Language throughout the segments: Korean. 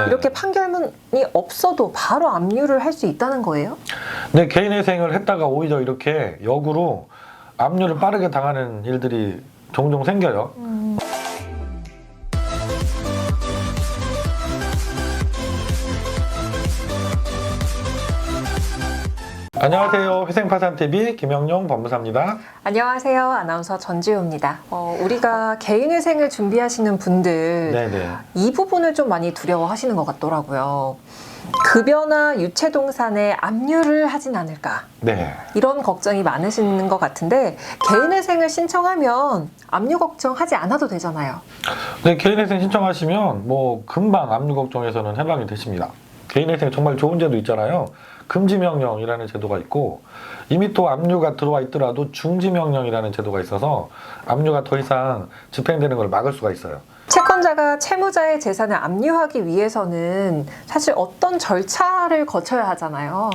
이렇게 판결문이 없어도 바로 압류를 할 수 있다는 거예요? 네, 개인회생을 했다가 오히려 이렇게 역으로 압류를 빠르게 당하는 일들이 종종 생겨요. 안녕하세요. 회생파산TV 김영용 법무사입니다. 안녕하세요. 아나운서 전지우입니다. 우리가 개인회생을 준비하시는 분들 네네. 이 부분을 좀 많이 두려워하시는 것 같더라고요. 급여나 유체동산에 압류를 하진 않을까, 네. 이런 걱정이 많으신 것 같은데 개인회생을 신청하면 압류 걱정하지 않아도 되잖아요. 네, 개인회생 신청하시면 뭐 금방 압류 걱정에서는 해방이 되십니다. 개인회생 정말 좋은 제도 있잖아요. 금지명령이라는 제도가 있고, 이미 또 압류가 들어와 있더라도 중지명령이라는 제도가 있어서 압류가 더 이상 집행되는 걸 막을 수가 있어요. 채권자가 채무자의 재산을 압류하기 위해서는 사실 어떤 절차를 거쳐야 하잖아요.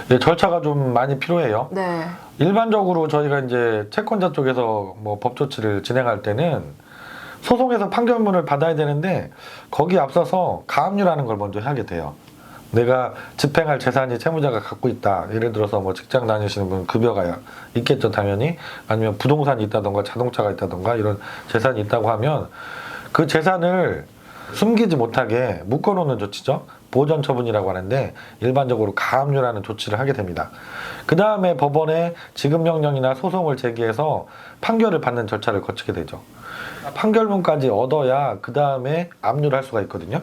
네, 절차가 좀 많이 필요해요. 네. 일반적으로 저희가 이제 채권자 쪽에서 뭐 법조치를 진행할 때는 소송에서 판결문을 받아야 되는데 거기에 앞서서 가압류라는 걸 먼저 하게 돼요. 내가 집행할 재산이 채무자가 갖고 있다. 예를 들어서 뭐 직장 다니시는 분 급여가 있겠죠, 당연히. 아니면 부동산이 있다던가 자동차가 있다던가 이런 재산이 있다고 하면 그 재산을 숨기지 못하게 묶어놓는 조치죠. 보전 처분이라고 하는데 일반적으로 가압류라는 조치를 하게 됩니다. 그 다음에 법원에 지급명령이나 소송을 제기해서 판결을 받는 절차를 거치게 되죠. 판결문까지 얻어야 그 다음에 압류를 할 수가 있거든요.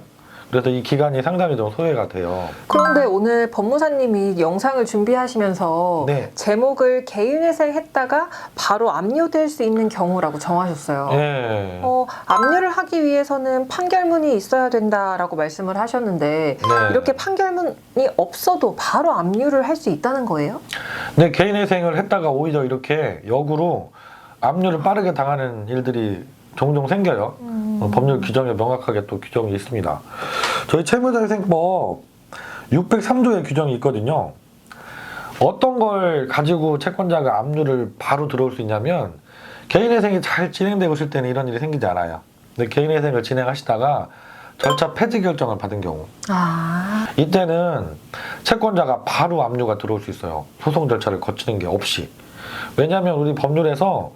그래서 이 기간이 상당히 좀 소요가 돼요. 그런데 오늘 법무사님이 영상을 준비하시면서 네. 제목을 개인회생 했다가 바로 압류될 수 있는 경우라고 정하셨어요. 네. 압류를 하기 위해서는 판결문이 있어야 된다라고 말씀을 하셨는데 네. 이렇게 판결문이 없어도 바로 압류를 할 수 있다는 거예요? 네, 개인회생을 했다가 오히려 이렇게 역으로 압류를 빠르게 당하는 일들이 종종 생겨요. 법률 규정에 명확하게 또 규정이 있습니다. 저희 채무자회생법 603조의 규정이 있거든요. 어떤 걸 가지고 채권자가 압류를 바로 들어올 수 있냐면 개인회생이 잘 진행되고 있을 때는 이런 일이 생기지 않아요. 근데 개인회생을 진행하시다가 절차 폐지 결정을 받은 경우, 이때는 채권자가 바로 압류가 들어올 수 있어요. 소송 절차를 거치는 게 없이. 왜냐하면 우리 법률에서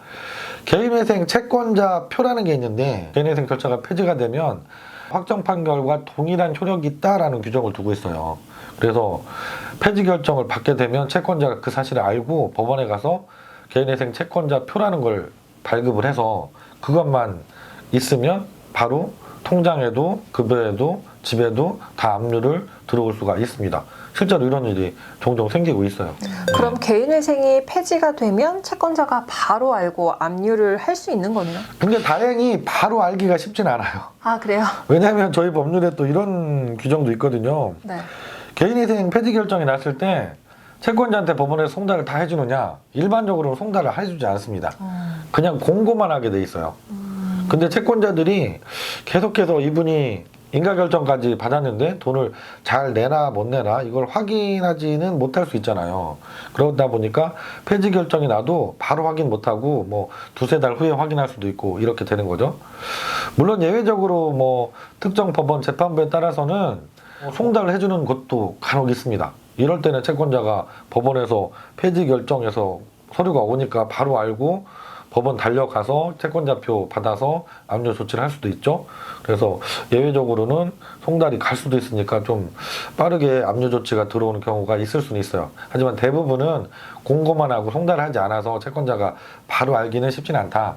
개인회생 채권자 표라는 게 있는데 개인회생 절차가 폐지가 되면 확정 판결과 동일한 효력이 있다라는 규정을 두고 있어요. 그래서 폐지 결정을 받게 되면 채권자가 그 사실을 알고 법원에 가서 개인회생 채권자 표라는 걸 발급을 해서 그것만 있으면 바로 통장에도 급여에도 집에도 다 압류를 들어올 수가 있습니다. 실제로 이런 일이 종종 생기고 있어요. 그럼 개인회생이 폐지가 되면 채권자가 바로 알고 압류를 할 수 있는 거네요? 근데 다행히 바로 알기가 쉽진 않아요. 아, 그래요? 왜냐하면 저희 법률에 또 이런 규정도 있거든요. 네. 개인회생 폐지 결정이 났을 때 채권자한테 법원에서 송달을 다 해주느냐? 일반적으로 송달을 해주지 않습니다. 그냥 공고만 하게 돼 있어요. 근데 채권자들이 계속해서 이분이 인가결정까지 받았는데 돈을 잘 내나 못 내나 이걸 확인하지는 못할 수 있잖아요. 그러다 보니까 폐지 결정이 나도 바로 확인 못하고 뭐 두세 달 후에 확인할 수도 있고 이렇게 되는 거죠. 물론 예외적으로 뭐 특정 법원 재판부에 따라서는 송달을 해주는 것도 간혹 있습니다. 이럴 때는 채권자가 법원에서 폐지 결정해서 서류가 오니까 바로 알고 법원 달려가서 채권자표 받아서 압류 조치를 할 수도 있죠. 그래서 예외적으로는 송달이 갈 수도 있으니까 좀 빠르게 압류 조치가 들어오는 경우가 있을 수는 있어요. 하지만 대부분은 공고만 하고 송달을 하지 않아서 채권자가 바로 알기는 쉽진 않다.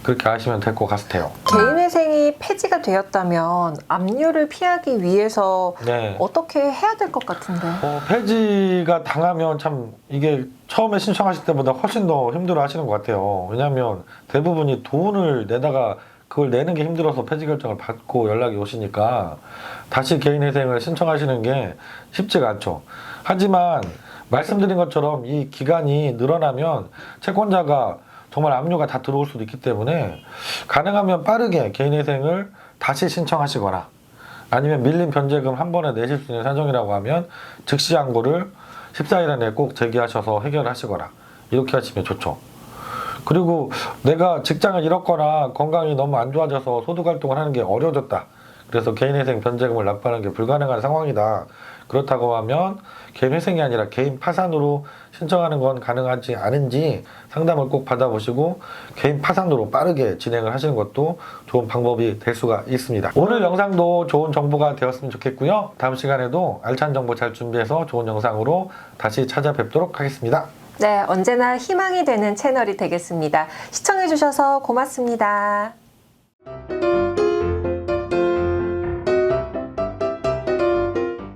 그렇게 아시면 될 것 같아요. 개인회생이 폐지가 되었다면 압류를 피하기 위해서 네. 어떻게 해야 될 것 같은데? 폐지가 당하면 참 이게 처음에 신청하실 때보다 훨씬 더 힘들어 하시는 것 같아요. 왜냐하면 대부분이 돈을 내다가 그걸 내는 게 힘들어서 폐지 결정을 받고 연락이 오시니까 다시 개인회생을 신청하시는 게 쉽지가 않죠. 하지만 말씀드린 것처럼 이 기간이 늘어나면 채권자가 정말 압류가 다 들어올 수도 있기 때문에 가능하면 빠르게 개인회생을 다시 신청하시거나 아니면 밀린 변제금 한 번에 내실 수 있는 사정이라고 하면 즉시 항고를 14일 안에 꼭 제기하셔서 해결하시거나 이렇게 하시면 좋죠. 그리고 내가 직장을 잃었거나 건강이 너무 안 좋아져서 소득활동을 하는 게 어려워졌다. 그래서 개인회생 변제금을 납부하는 게 불가능한 상황이다. 그렇다고 하면 개인회생이 아니라 개인 파산으로 신청하는 건 가능하지 않은지 상담을 꼭 받아보시고 개인 파산으로 빠르게 진행을 하시는 것도 좋은 방법이 될 수가 있습니다. 오늘 영상도 좋은 정보가 되었으면 좋겠고요. 다음 시간에도 알찬 정보 잘 준비해서 좋은 영상으로 다시 찾아뵙도록 하겠습니다. 네, 언제나 희망이 되는 채널이 되겠습니다. 시청해주셔서 고맙습니다.